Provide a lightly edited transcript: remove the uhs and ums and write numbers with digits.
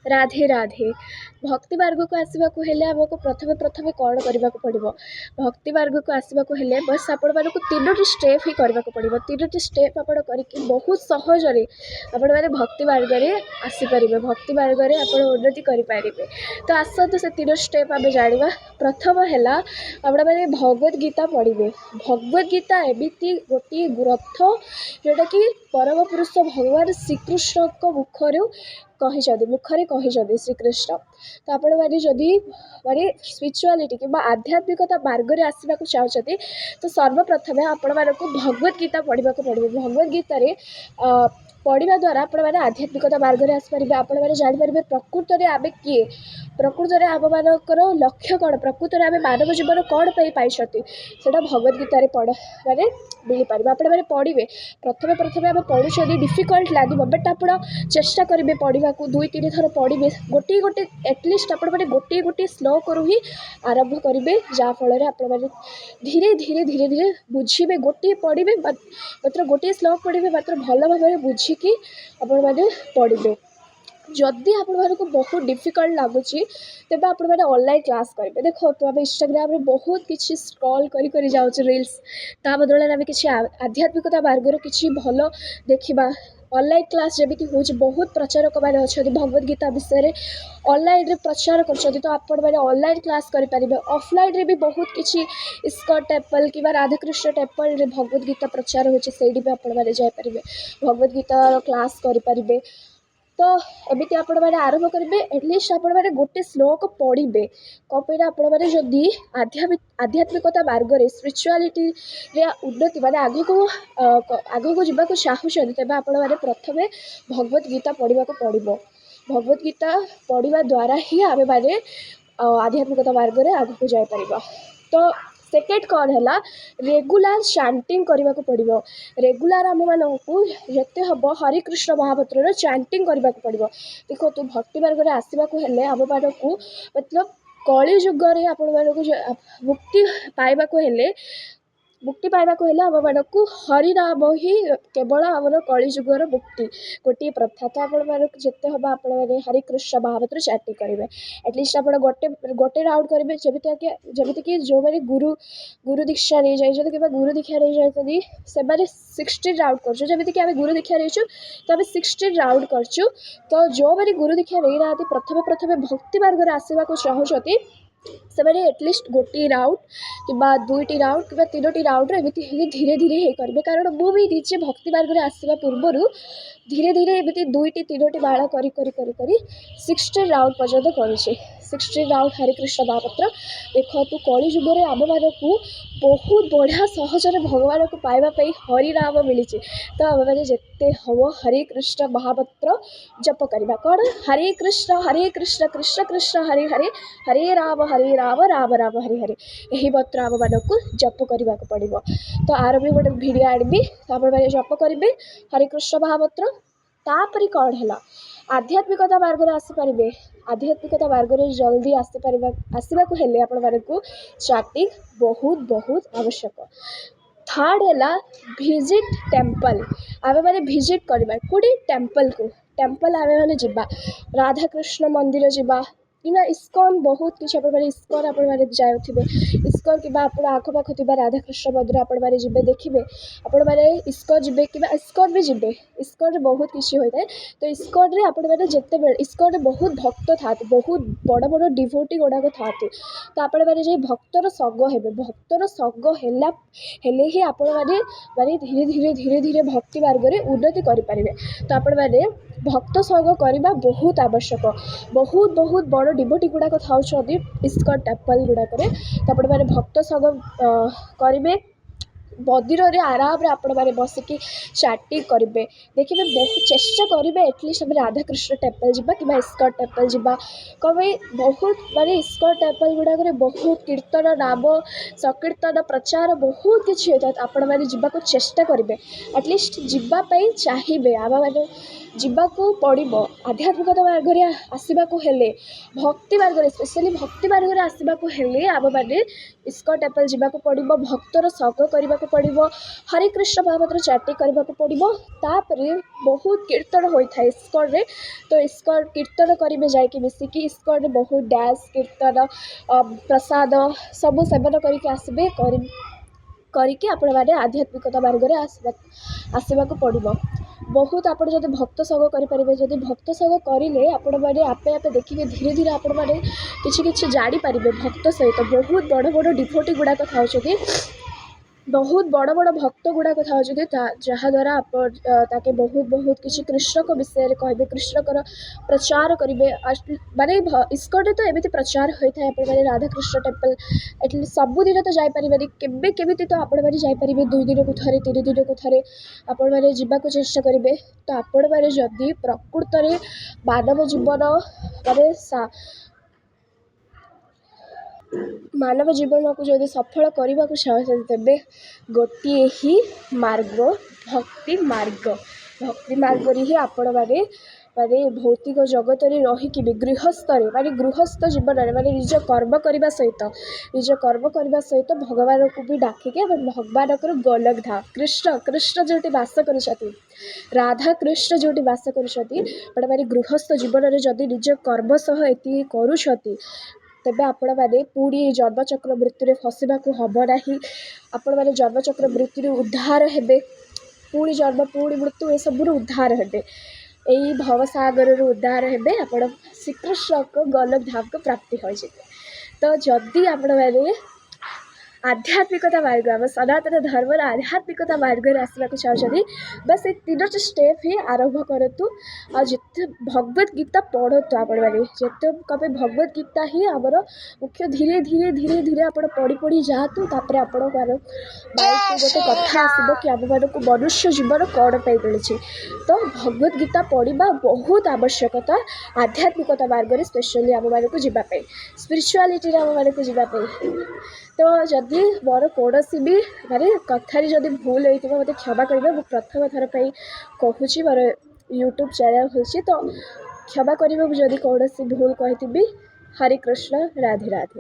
राधे राधे। भक्ति मार्ग को आसवाक हेले आमको प्रथमे प्रथमे कौन करने को पड़ो। भक्ति मार्ग को आसवाक हेले बस आपण मानक तीनोटी स्टेप ही करने को पड़ो। तीनोटी स्टेप आपण करके बहुत सहजरे आपण मैंने भक्ति मार्ग में आसीपर। भक्ति मार्ग में आप उन्नति करेंगे। तो आसतु से तीनो स्टेप आम जाना। प्रथम है आपण मैंने भगवत गीता पढ़े। भगवत गीता एमती गोटे ग्रंथ जोटा कि परम पुरुष भगवान श्रीकृष्ण मुखरे कहते श्रीकृष्ण। तो आपण मैंने जदि माने स्पिरिचुआलिटी कि आध्यात्मिकता मार्ग में आसवाक चाहते तो सर्वप्रथमे आपण मानक भगवत गीता पढ़ा पड़ो। भगवत गीतार पढ़ा द्वारा आपण मैंने आध्यात्मिकता मार्ग में आसपारे। आपण मैंने जापर प्रकृत में आम किए, प्रकृत में आम मानकर लक्ष्य कौन, प्रकृत में आम मानव जीवन कौन पाई से भगवत गीतार पढ़ माने मिल पार। आप पढ़े प्रथमे प्रथमे आम पढ़ुं डिफिकल्ट लगे बट आप चेष्टा करेंगे पढ़ा को 2-3 थर पढ़े गोटे गोटे एटलिस्ट आप गोटे गोटे श्लोक रू ही आरंभ करेंगे जहाँफल आप धीरे धीरे धीरे धीरे बुझे। गोटे पढ़े मात्र गोटे श्लोक पढ़े मात्र भल भाव बुझिकी आपण मैंने पढ़े। जदि आपको बहुत डिफिकल्ट लगुच तेज आप ऑनलाइन क्लास करेंगे। देखो तो आम इंस्टाग्राम में बहुत किसी स्क्रॉल करी जाऊँ रील्स ता बदल आम कि आध्यात्मिकता मार्गर कि भल देखा। ऑनलाइन क्लास जमी हूँ बहुत प्रचारक मैंने अच्छा भगवत गीता विषय ऑनलाइन प्रचार कर तो आप ऑनलाइन क्लास करेंगे। ऑफलाइन रे भी बहुत किसी इस्कॉन टेम्पल कि राधाकृष्ण टेम्पल रे भगवत गीता प्रचार होती आपने जापर भगवत गीतार क्लास करेंगे। तो एमती आपण मैंने आरंभ करेंगे एटलिस्ट आपण मैंने गोटे श्लोक पढ़े कौन पे आपण मैंने जदि आध्यात्मिकता मार्ग में स्पिरिचुआलिटी उन्नति माने आग को जावाक चाहूँ तेज आपण मैंने प्रथमे भगवत गीता पढ़ा पड़ो। भगवत गीता पढ़ा द्वारा ही आम मैंने आध्यात्मिकता मार्ग में आग को जापर। तो सेकेंड कौन है रेगुलर चैंटिंग करने को पड़ो। रेगुलर आम मानक जिते हम हरे कृष्ण महामंत्र चैंटिंग करने को पड़ो। देखो तो भक्ति मार्ग में आसवाक हेले आम मानक मतलब कली जुगर आपण मानक मुक्ति पाइबाक हेले आम मानक हरिनाम ही केवल आमर कलिजुगर मुक्ति गोटे प्रथा। तो आप जिते हम आप हरे कृष्ण महामंत्र चैंटिंग करेंगे एटलिस्ट आप गोटे राउंड करेंगे जमीती कि जो मैंने गुरु दीक्षा नहीं जाइए कि गुरु दीक्षा नहीं जाती से 16 राउंड करमी कि आम गुरु दीक्षा नहीं तो आम 16 राउंड करचु। तो जो मैंने गुरु दीक्षा नहीं ना प्रथमे प्रथमे भक्ति मार्ग में आसवाक चाहूँगी से मैंने एटलिस्ट गोटे राउंड कि 2टी राउंड कि 3टी राउंड एमती धीरे धीरे ही करेंगे। कारण मु भी निजे भक्ति मार्ग में आसवा पूर्वर धीरे धीरे एमती 2टी-3टी माला करी 16 राउंड पर्यंत कर 16 राउंड हरे कृष्ण महामंत्र। देखो तू कली जुगर आम मानक बहुत बढ़िया सहजरे भगवान को पाइबापी हरिनाम मिली। तो आम मैंने जिते हम हरे कृष्ण महामंत्र जप करवा कौन हरे कृष्ण कृष्ण कृष्ण हरे हरे हरे राम राम राम हरे हरे यही मंत्र आम मानक जप करने को पड़ो। तो आर भी गोटे भिड आनी आप जप करेंगे हरे कृष्ण महामंत्र। तापर कौन है आध्यात्मिकता मार्ग में आसीपारे। आध्यात्मिकता मार्ग में जल्दी आसवाक हेले आपण मानक चैंटिंग बहुत बहुत आवश्यक। थर्ड है विजिट टेम्पल। आम मैंने विजिट करवा कौटे टेम्पल को टेम्पल आम मैंने जा राधाकृष्ण मंदिर जा कि इस्कॉन बहुत किसी इस्कॉन आप जाऊे इस्कॉन कि आखपाख थी राधाकृष्ण मंदिर आपण मैंने जी देखिए आपण मैंने इस्कॉन जी कि इस्कॉन भी जी इस्कॉन बहुत किसी होता है। तो इस्कॉन रे आपण मैंने जिते इस्कॉन रे बहुत भक्त था बहुत बड़ बड़ डिवोटी गुड़ाक था। तो आपण मैंने जो भक्तर सग हे भक्तर सग हेले ही आपण मैंने धीरे धीरे धीरे धीरे भक्ति मार्ग में उन्नति करेंगे। तो आपण मैंने भक्त सग करवा बहुत आवश्यक। बहुत बहुत बड़ डिवोटी गुड़ाक था इस्कॉन टेम्पल गुड़ाक। तो आप भक्त सग करेंगे मंदिर में आराम आपण मैंने बसिकी चैटिंग करेंगे। देखिए बहुत चेष्टा करेंगे एटलिस्ट आम राधाकृष्ण टेम्पल जा कि इस्कॉन टेम्पल जा कहीं बहुत माने इस्कॉन टेम्पल गुड़ाक बहुत कीर्तन नाम संकीर्तन प्रचार बहुत किसी होता है। आपण मैंने जावाक चेष्टा करेंगे एटलिस्ट जावाई चाहिए आम मैंने ଯିବାକୁ ପଡ଼ିବ। ଆଧ୍ୟାତ୍ମିକତା ମାର୍ଗରେ ଆସିବାକୁ ହେଲେ, ଭକ୍ତି ମାର୍ଗରେ ସ୍ପେଶାଲି ଭକ୍ତି ମାର୍ଗରେ ଆସିବାକୁ ହେଲେ ଆମମାନେ ଇସ୍କନ ଟେମ୍ପଲ୍ ଯିବାକୁ ପଡ଼ିବ, ଭକ୍ତର ସଙ୍ଗ କରିବାକୁ ପଡ଼ିବ, ହରେକୃଷ୍ଣ ମହାମନ୍ତ୍ର ଚାଟି କରିବାକୁ ପଡ଼ିବ। ତାପରେ ବହୁତ କୀର୍ତ୍ତନ ହୋଇଥାଏ ଇସ୍କନରେ, ତ ଇସ୍କନ କୀର୍ତ୍ତନ କରିବେ ଯାଇକି ମିଶିକି। ଇସ୍କନରେ ବହୁତ ଡ୍ୟାନ୍ସ, କୀର୍ତ୍ତନ, ପ୍ରସାଦ ସବୁ ସେବନ କରିକି ଆସିବେ। କରିକି ଆପଣମାନେ ଆଧ୍ୟାତ୍ମିକତା ମାର୍ଗରେ ଆସିବାକୁ ପଡ଼ିବ। ବହୁତ ଆପଣ ଯଦି ଭକ୍ତ ସଙ୍ଗ କରିପାରିବେ, ଯଦି ଭକ୍ତ ସଙ୍ଗ କରିଲେ ଆପଣମାନେ ଆପେ ଆପେ ଦେଖିବେ ଧୀରେ ଧୀରେ ଆପଣମାନେ କିଛି ଜାଣିପାରିବେ ଭକ୍ତ ସହିତ। ବହୁତ ବଡ଼ ବଡ଼ ଡିଭୋଟି ଗୁଡ଼ାକ ଥାଉଛନ୍ତି, ବହୁତ ବଡ଼ ବଡ଼ ଭକ୍ତ ଗୁଡ଼ାକ ଥାଉଛନ୍ତି, ଯାହାଦ୍ୱାରା ତାକେ ବହୁତ କିଛି କୃଷ୍ଣଙ୍କ ବିଷୟରେ କହିବେ, କୃଷ୍ଣଙ୍କର ପ୍ରଚାର କରିବେ। ମାନେ ଇସ୍କନରେ ତ ଏମିତି ପ୍ରଚାର ହୋଇଥାଏ। ଆପଣମାନେ ରାଧାକୃଷ୍ଣ ଟେମ୍ପଲ୍ ଆଟଲିଷ୍ଟ ସବୁଦିନ ତ ଯାଇପାରିବେନି, କେମିତି ତ ଆପଣମାନେ ଯାଇପାରିବେ 2 ଦିନକୁ ଥରେ 3 ଦିନକୁ ଥରେ ଆପଣମାନେ ଯିବାକୁ ଚେଷ୍ଟା କରିବେ। ତ ଆପଣମାନେ ଯଦି ପ୍ରକୃତରେ ମାନବ ଜୀବନ ମାନବ ଜୀବନକୁ ଯଦି ସଫଳ କରିବାକୁ ଚାହୁଁଛନ୍ତି ତେବେ ଗୋଟିଏ ହିଁ ମାର୍ଗ ଭକ୍ତି ମାର୍ଗ। ଭକ୍ତି ମାର୍ଗରେ ହିଁ ଆପଣମାନେ ଭୌତିକ ଜଗତରେ ରହିକି ବି ଗୃହସ୍ଥ ଜୀବନରେ ନିଜ କର୍ମ କରିବା ସହିତ ଭଗବାନଙ୍କୁ ବି ଡାକିକି ଭଗବାନଙ୍କର ଗୋଲକ ଧାମ କୃଷ୍ଣ ଯେଉଁଠି ବାସ କରୁଛନ୍ତି, ରାଧାକୃଷ୍ଣ ଯେଉଁଠି ବାସ କରୁଛନ୍ତି, ଆପଣମାନେ ଗୃହସ୍ଥ ଜୀବନରେ ଯଦି ନିଜ କର୍ମ ସହ ଏତିକି କରୁଛନ୍ତି ତେବେ ଆପଣମାନେ ପୁଣି ଜନ୍ମଚକ୍ର ମୃତ୍ୟୁରେ ଫସିବାକୁ ହେବ ନାହିଁ। ଆପଣମାନେ ଜନ୍ମଚକ୍ର ମୃତ୍ୟୁରୁ ଉଦ୍ଧାର ହେବେ। ପୁଣି ଜନ୍ମ ପୁଣି ମୃତ୍ୟୁ ଏସବୁରୁ ଉଦ୍ଧାର ହେବେ। ଏଇ ଭବସାଗରରୁ ଉଦ୍ଧାର ହେବେ। ଆପଣ ଶ୍ରୀକୃଷ୍ଣଙ୍କ ଗୋଲକ ଧାମକୁ ପ୍ରାପ୍ତି ହୋଇଯିବେ। ତ ଯଦି ଆପଣମାନେ ଆଧ୍ୟାତ୍ମିକତା ମାର୍ଗ ଆମ ସନାତନ ଧର୍ମର ଆଧ୍ୟାତ୍ମିକତା ମାର୍ଗରେ ଆସିବାକୁ ଚାହୁଁଛନ୍ତି, ବାସ୍ ଏ 3ଟି ଷ୍ଟେପ୍ ହିଁ ଆରମ୍ଭ କରନ୍ତୁ। ଆଉ ଯେତେ ଭଗବତ ଗୀତା ପଢ଼ନ୍ତୁ ଆପଣମାନେ, ଯେତେ କବେ ଭଗବତ ଗୀତା ହିଁ ଆମର ମୁଖ୍ୟ। ଧୀରେ ଧୀରେ ଆପଣ ପଢ଼ି ଯାଆନ୍ତୁ। ତାପରେ ଆପଣଙ୍କର ମାଇଣ୍ଡକୁ ଗୋଟେ କଥା ଆସିବ କି ଆମମାନଙ୍କୁ ମନୁଷ୍ୟ ଜୀବନ କ'ଣ ପାଇଁ ମିଳିଛି। ତ ଭଗବତ ଗୀତା ପଢ଼ିବା ବହୁତ ଆବଶ୍ୟକତା ଆଧ୍ୟାତ୍ମିକତା ମାର୍ଗରେ, ସ୍ପେଶାଲି ଆମମାନଙ୍କୁ ଯିବା ପାଇଁ, ସ୍ପିରିଚୁଆଲିଟିରେ ଆମମାନଙ୍କୁ ଯିବା ପାଇଁ। ତ ଯଦି ମୋର କୌଣସି ବି କଥାରେ ଯଦି ଭୁଲ ହେଇଥିବ ମୋତେ କ୍ଷମା କରିବେ। ମୁଁ ପ୍ରଥମ ଥର ପାଇଁ କହୁଛି, ମୋର ୟୁଟ୍ୟୁବ୍ ଚ୍ୟାନେଲ୍ ହେଉଛି, ତ କ୍ଷମା କରିବେ ଯଦି କୌଣସି ଭୁଲ କହିଥିବି। ହରେ କୃଷ୍ଣ, ରାଧେ ରାଧେ।